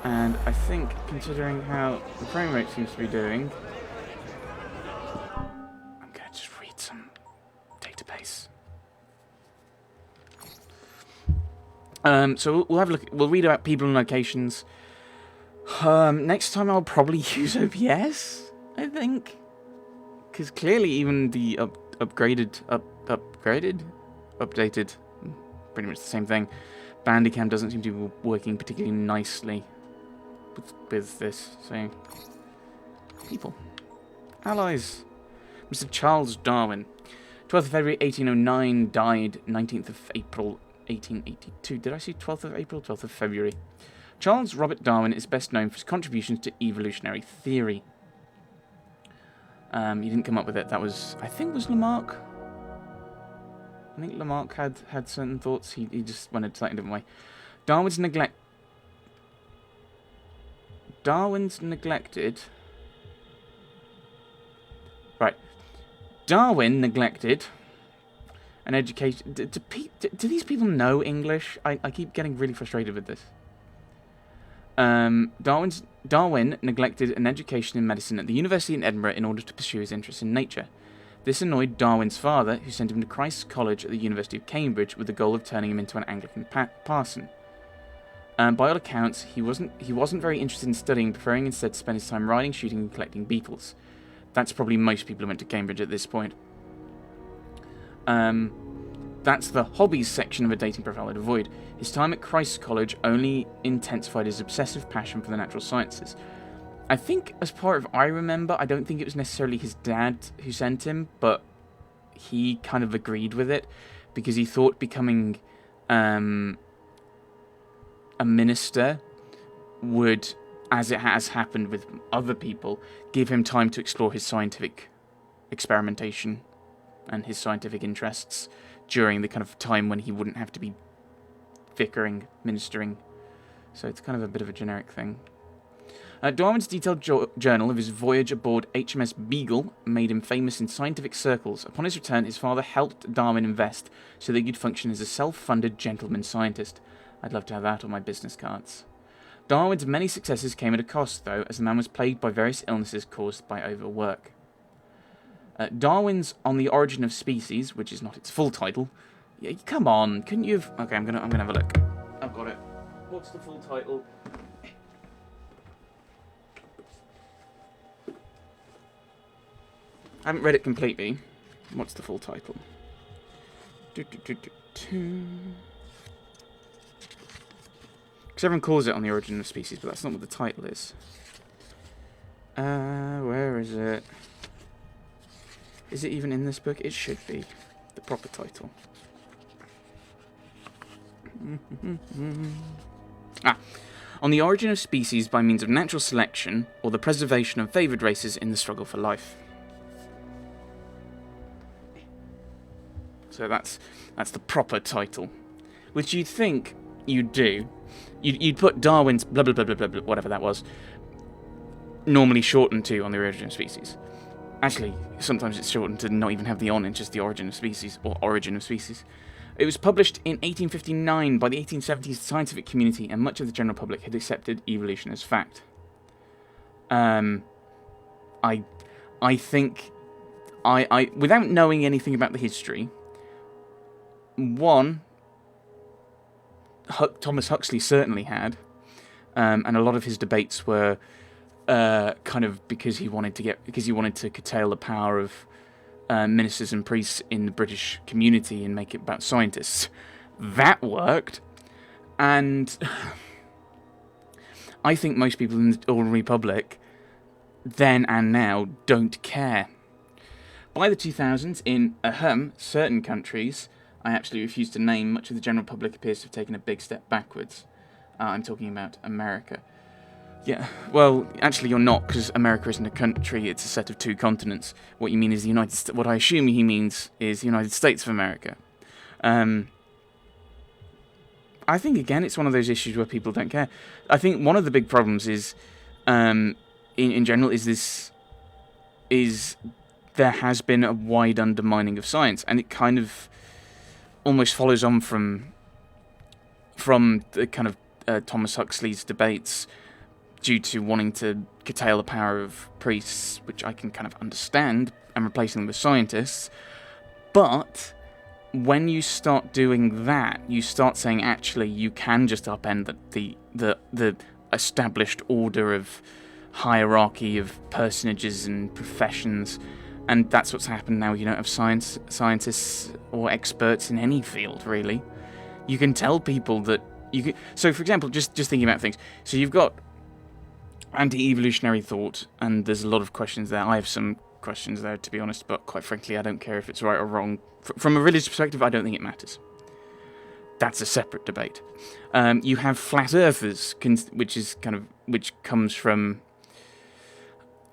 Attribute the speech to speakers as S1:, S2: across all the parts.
S1: And I think, considering how the frame rate seems to be doing, I'm going to just read some database. So we'll have a look. We'll read about people and locations. Next time I'll probably use OBS, I think, because clearly even the updated, pretty much the same thing. Bandicam doesn't seem to be working particularly nicely with this. So, people, allies. Mr. Charles Darwin, 12th of February 1809, died 19th of April 1882. Did I see 12th of April? 12th of February. Charles Robert Darwin is best known for his contributions to evolutionary theory. He didn't come up with it. That was, I think, was Lamarck. I think Lamarck had certain thoughts. He just went a slightly different way. Darwin's neglected. Right. Darwin neglected an education. Do these people know English? I keep getting really frustrated with this. Darwin neglected an education in medicine at the University in Edinburgh in order to pursue his interest in nature. This annoyed Darwin's father, who sent him to Christ's College at the University of Cambridge with the goal of turning him into an Anglican parson. By all accounts, he wasn't very interested in studying, preferring instead to spend his time riding, shooting, and collecting beetles. That's probably most people who went to Cambridge at this point. That's the hobbies section of a dating profile I'd avoid. His time at Christ's College only intensified his obsessive passion for the natural sciences. I think, as part of I Remember, I don't think it was necessarily his dad who sent him, but he kind of agreed with it, because he thought becoming a minister would, as it has happened with other people, give him time to explore his scientific experimentation and his scientific interests during the kind of time when he wouldn't have to be vicariing, ministering. So it's kind of a bit of a generic thing. Darwin's detailed journal of his voyage aboard HMS Beagle made him famous in scientific circles. Upon his return, his father helped Darwin invest so that he could function as a self-funded gentleman scientist. I'd love to have that on my business cards. Darwin's many successes came at a cost, though, as the man was plagued by various illnesses caused by overwork. Darwin's On the Origin of Species, which is not its full title. Yeah, come on, couldn't you have... Okay, I'm gonna have a look. I've got it. What's the full title? I haven't read it completely. What's the full title? Because everyone calls it On the Origin of Species, but that's not what the title is. Where is it? Is it even in this book? It should be. The proper title. On the Origin of Species by means of natural selection, or the preservation of favoured races in the struggle for life. So that's the proper title, which you'd think you'd do. You'd put Darwin's blah blah blah blah blah, whatever that was, normally shortened to On the Origin of Species. Actually, sometimes it's shortened to not even have the on, it's just the Origin of Species, or Origin of Species. It was published in 1859 by the 1870s scientific community, and much of the general public had accepted evolution as fact. I think, without knowing anything about the history, one, Thomas Huxley certainly had, and a lot of his debates were kind of because he wanted to curtail the power of ministers and priests in the British community and make it about scientists. That worked, and I think most people in the ordinary public, then and now, don't care. By the 2000s, in certain countries, I absolutely refuse to name, much of the general public appears to have taken a big step backwards. I'm talking about America. Yeah, well, actually you're not, because America isn't a country, it's a set of two continents. What you mean is the United States, what I assume he means is the United States of America. I think, again, it's one of those issues where people don't care. I think one of the big problems is, in general, is there has been a wide undermining of science, and it kind of almost follows on from the kind of Thomas Huxley's debates due to wanting to curtail the power of priests, which I can kind of understand, and replacing them with scientists. But when you start doing that, you start saying, actually, you can just upend the established order of hierarchy of personages and professions, and that's what's happened now. You don't have scientists or experts in any field, really. You can tell people that you can. So, for example, just thinking about things. So you've got anti-evolutionary thought, and there's a lot of questions there. I have some questions there, to be honest, but quite frankly, I don't care if it's right or wrong. From a religious perspective, I don't think it matters. That's a separate debate. You have flat earthers, which comes from.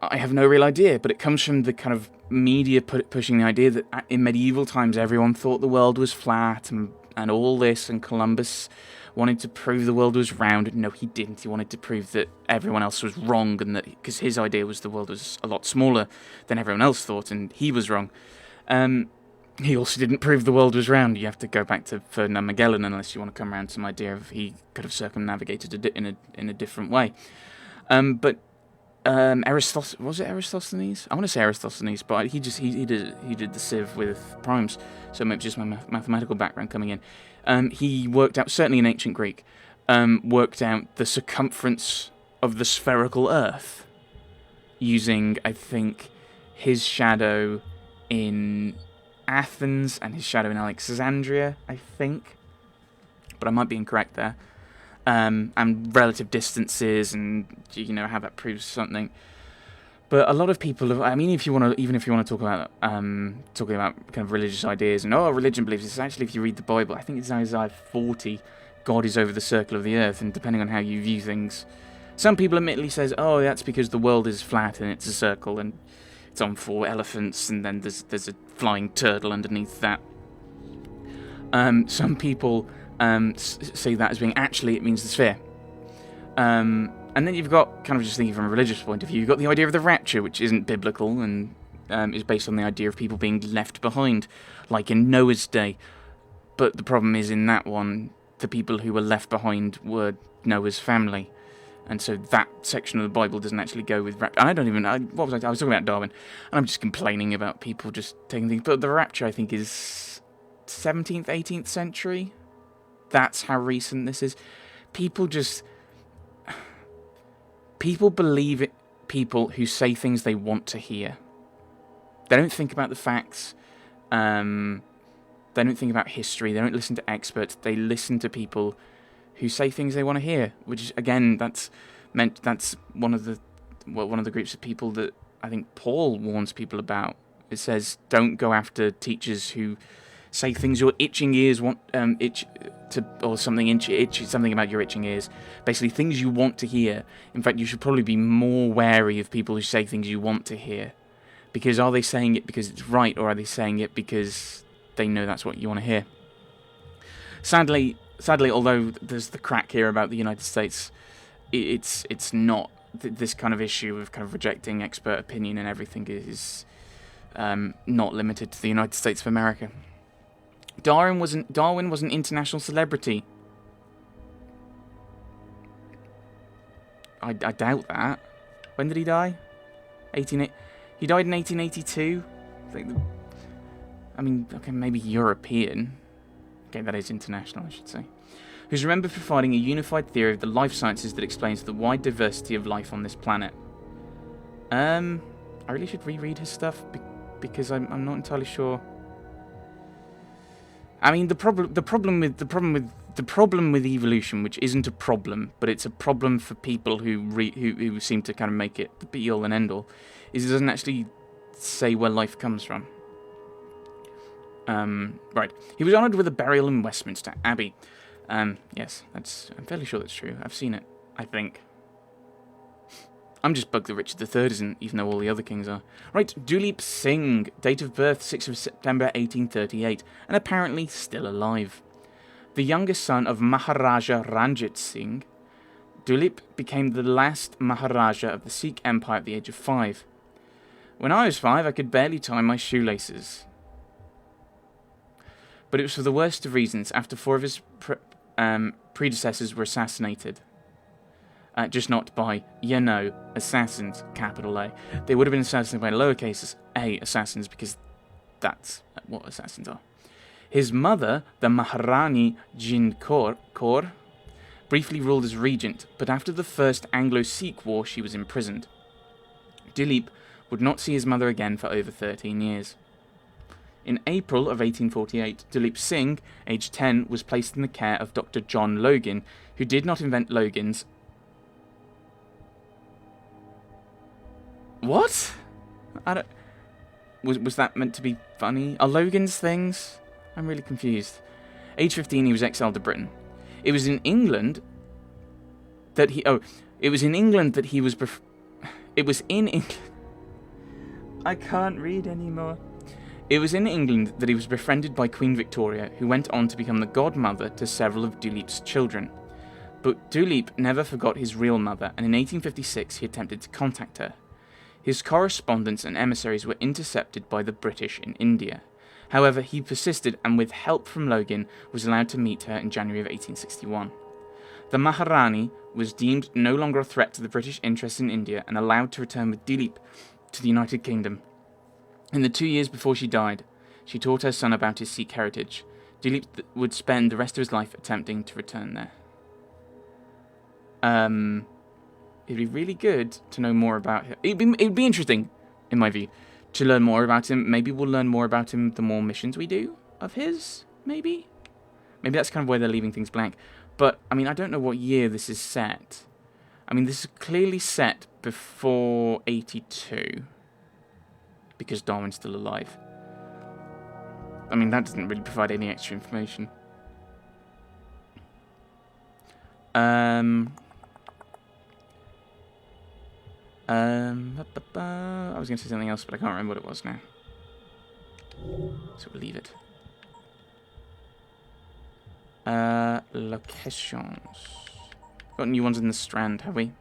S1: I have no real idea, but it comes from the kind of media pushing the idea that in medieval times everyone thought the world was flat and all this, and Columbus wanted to prove the world was round. No, he didn't. He wanted to prove that everyone else was wrong, and that because his idea was the world was a lot smaller than everyone else thought, and he was wrong. He also didn't prove the world was round. You have to go back to Ferdinand Magellan unless you want to come around to some idea of he could have circumnavigated in a different way. But Aristotles, was it Aristophanes? I want to say Aristophanes, but he did the sieve with primes, so maybe just my mathematical background coming in. He worked out, certainly in ancient Greek, worked out the circumference of the spherical Earth using, I think, his shadow in Athens and his shadow in Alexandria, I think, but I might be incorrect there. And relative distances, and how that proves something. But a lot of people, even if you want to talk about talking about kind of religious ideas and religion believes this. Actually, if you read the Bible, I think it's Isaiah 40, God is over the circle of the earth, and depending on how you view things, some people admittedly says, that's because the world is flat and it's a circle and it's on 4 elephants, and then there's a flying turtle underneath that. Some people say that as being actually it means the sphere. And then you've got, kind of just thinking from a religious point of view, you've got the idea of the rapture, which isn't biblical and is based on the idea of people being left behind, like in Noah's day. But the problem is, in that one, the people who were left behind were Noah's family. And so that section of the Bible doesn't actually go with rapture. I was talking about Darwin, and I'm just complaining about people just taking things. But the rapture, I think, is 17th, 18th century. That's how recent this is. People believe it. People who say things they want to hear. They don't think about the facts. They don't think about history. They don't listen to experts. They listen to people who say things they want to hear. Which, again, that's one of the groups of people that I think Paul warns people about. It says, don't go after teachers who say things your itching ears want or something something about your itching ears. Basically, things you want to hear. In fact, you should probably be more wary of people who say things you want to hear, because are they saying it because it's right, or are they saying it because they know that's what you want to hear? Sadly, although there's the crack here about the United States, it's not this kind of issue of kind of rejecting expert opinion and everything is not limited to the United States of America. Darwin was an international celebrity. I doubt that. When did he die? He died in 1882. Okay, maybe European. Okay, that is international, I should say. Who's remembered for providing a unified theory of the life sciences that explains the wide diversity of life on this planet. I really should reread his stuff because I'm not entirely sure. I mean, the problem with evolution, which isn't a problem, but it's a problem for people who seem to kind of make it the be all and end all, is it doesn't actually say where life comes from. Right. He was honoured with a burial in Westminster Abbey. Yes, I'm fairly sure that's true. I've seen it, I think. I'm just bugged that Richard III isn't, even though all the other kings are. Right, Duleep Singh, date of birth 6th of September 1838, and apparently still alive. The youngest son of Maharaja Ranjit Singh, Duleep became the last Maharaja of the Sikh Empire at the age of 5. When I was 5, I could barely tie my shoelaces. But it was for the worst of reasons after 4 of his predecessors were assassinated. just not by, assassins, capital A. They would have been assassinated by lowercase a assassins, because that's what assassins are. His mother, the Maharani Kaur, briefly ruled as regent, but after the First Anglo-Sikh War, she was imprisoned. Duleep would not see his mother again for over 13 years. In April of 1848, Duleep Singh, aged 10, was placed in the care of Dr. John Logan, who did not invent Logan's... What? I don't... Was that meant to be funny? Are Logan's things? I'm really confused. Age 15, he was exiled to Britain. It was in England that he... Oh, it was in England that he was... It was in England... I can't read anymore. It was in England that he was befriended by Queen Victoria, who went on to become the godmother to several of Duleep's children. But Duleep never forgot his real mother, and in 1856 he attempted to contact her. His correspondence and emissaries were intercepted by the British in India. However, he persisted, and with help from Logan, was allowed to meet her in January of 1861. The Maharani was deemed no longer a threat to the British interests in India and allowed to return with Duleep to the United Kingdom. In the 2 years before she died, she taught her son about his Sikh heritage. Duleep would spend the rest of his life attempting to return there. It'd be really good to know more about him. It'd be interesting, in my view, to learn more about him. Maybe we'll learn more about him the more missions we do of his, maybe? Maybe that's kind of where they're leaving things blank. But, I mean, I don't know what year this is set. I mean, this is clearly set before 82. Because Darwin's still alive. I mean, that doesn't really provide any extra information. I was going to say something else, but I can't remember what it was now. So we'll leave it. Locations. Got new ones in the Strand, have we?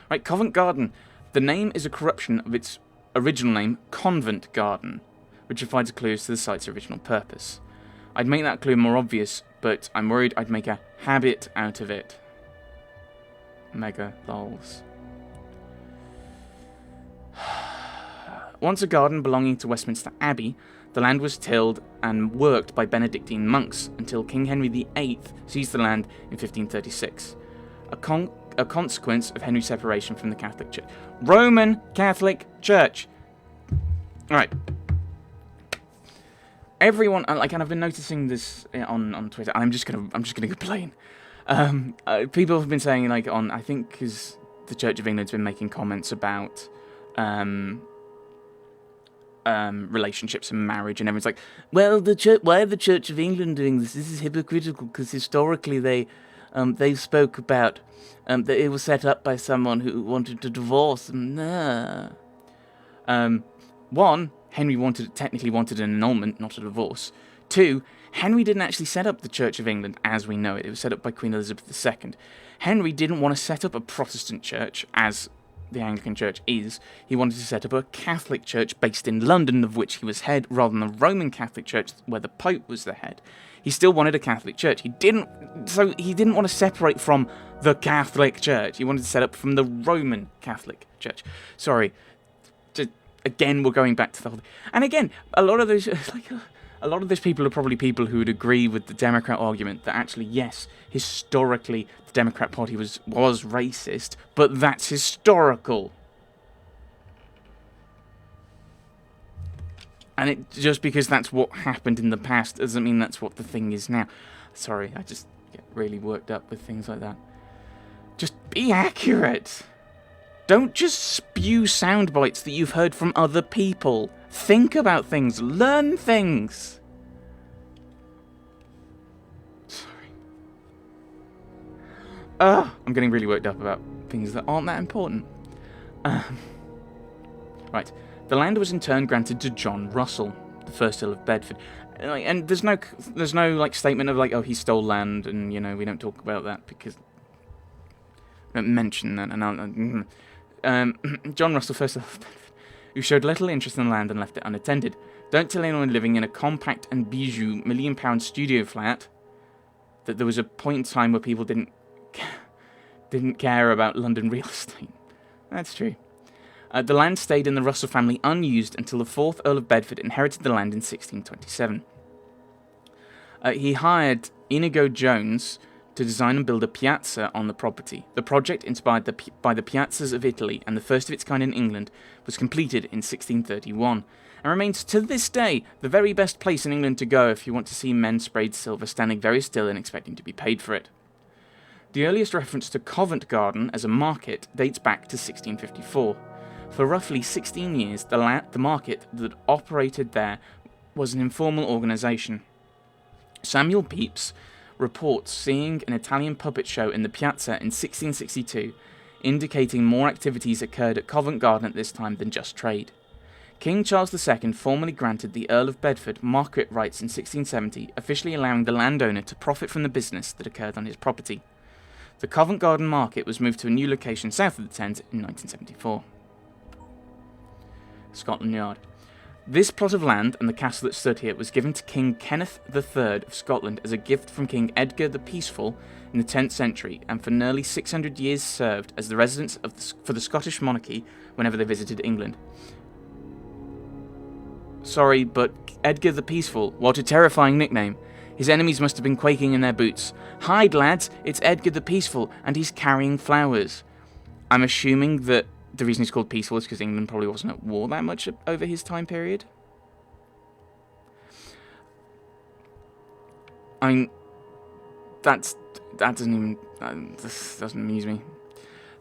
S1: Right, Covent Garden. The name is a corruption of its original name, Convent Garden, which provides clues to the site's original purpose. I'd make that clue more obvious, but I'm worried I'd make a habit out of it. Mega lols. Once a garden belonging to Westminster Abbey, the land was tilled and worked by Benedictine monks until King Henry VIII seized the land in 1536. A consequence of Henry's separation from the Catholic Church. Roman Catholic Church. Alright. Everyone, and I've been noticing this on Twitter, and I'm just gonna complain. People have been saying, I think because the Church of England's been making comments about relationships and marriage, and everyone's like, well, why are the Church of England doing this? This is hypocritical, because historically they spoke about that it was set up by someone who wanted to divorce. One, Henry technically wanted an annulment, not a divorce. Two, Henry didn't actually set up the Church of England as we know it. It was set up by Queen Elizabeth II. Henry didn't want to set up a Protestant church as the Anglican Church is. He wanted to set up a Catholic Church based in London, of which he was head, rather than the Roman Catholic Church where the Pope was the head. He still wanted a Catholic Church. He didn't want to separate from the Catholic Church. He wanted to set up from the Roman Catholic Church. Sorry. Again, we're going back to the whole thing. And again, a lot of those people are probably people who would agree with the Democrat argument that actually, yes, historically the Democrat Party was racist, but that's historical. And just because that's what happened in the past doesn't mean that's what the thing is now. Sorry, I just get really worked up with things like that. Just be accurate. Don't just spew sound bites that you've heard from other people. Think about things. Learn things. Sorry. I'm getting really worked up about things that aren't that important. Right. The land was in turn granted to John Russell, the first Earl of Bedford. And there's no statement of oh, he stole land, and we don't talk about that because I don't mention that. And John Russell, first Earl of Bedford, who showed little interest in the land and left it unattended. Don't tell anyone living in a compact and bijou £1 million studio flat that there was a point in time where people didn't didn't care about London real estate. That's true. The land stayed in the Russell family unused until the 4th Earl of Bedford inherited the land in 1627. He hired Inigo Jones to design and build a piazza on the property. The project, inspired by the piazzas of Italy and the first of its kind in England, was completed in 1631 and remains to this day the very best place in England to go if you want to see men sprayed silver standing very still and expecting to be paid for it. The earliest reference to Covent Garden as a market dates back to 1654. For roughly 16 years, the market that operated there was an informal organisation. Samuel Pepys reports seeing an Italian puppet show in the piazza in 1662, indicating more activities occurred at Covent Garden at this time than just trade. King Charles II formally granted the Earl of Bedford market rights in 1670, officially allowing the landowner to profit from the business that occurred on his property. The Covent Garden market was moved to a new location south of the Thames in 1974. Scotland Yard. This plot of land and the castle that stood here was given to King Kenneth III of Scotland as a gift from King Edgar the Peaceful in the 10th century, and for nearly 600 years served as the residence for the Scottish monarchy whenever they visited England. Sorry, but Edgar the Peaceful, what a terrifying nickname. His enemies must have been quaking in their boots. Hide, lads, it's Edgar the Peaceful, and he's carrying flowers. I'm assuming that the reason he's called peaceful is because England probably wasn't at war that much over his time period. This doesn't amuse me.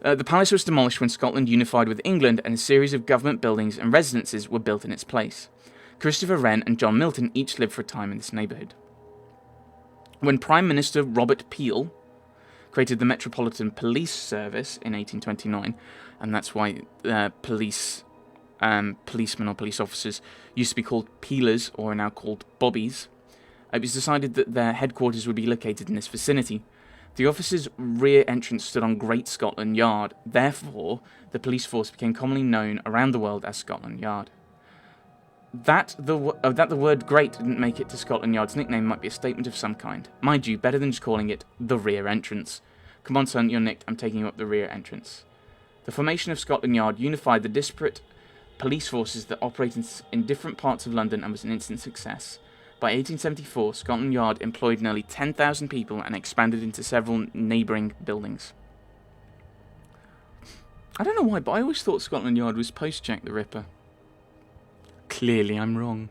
S1: The palace was demolished when Scotland unified with England, and a series of government buildings and residences were built in its place. Christopher Wren and John Milton each lived for a time in this neighbourhood. When Prime Minister Robert Peel created the Metropolitan Police Service in 1829, and that's why policemen or police officers used to be called peelers or are now called bobbies, it was decided that their headquarters would be located in this vicinity. The office's rear entrance stood on Great Scotland Yard, therefore the police force became commonly known around the world as Scotland Yard. That the word great didn't make it to Scotland Yard's nickname might be a statement of some kind. Mind you, better than just calling it the rear entrance. Come on son, you're nicked, I'm taking you up the rear entrance. The formation of Scotland Yard unified the disparate police forces that operated in different parts of London and was an instant success. By 1874, Scotland Yard employed nearly 10,000 people and expanded into several neighbouring buildings. I don't know why, but I always thought Scotland Yard was post-Jack the Ripper. Clearly I'm wrong.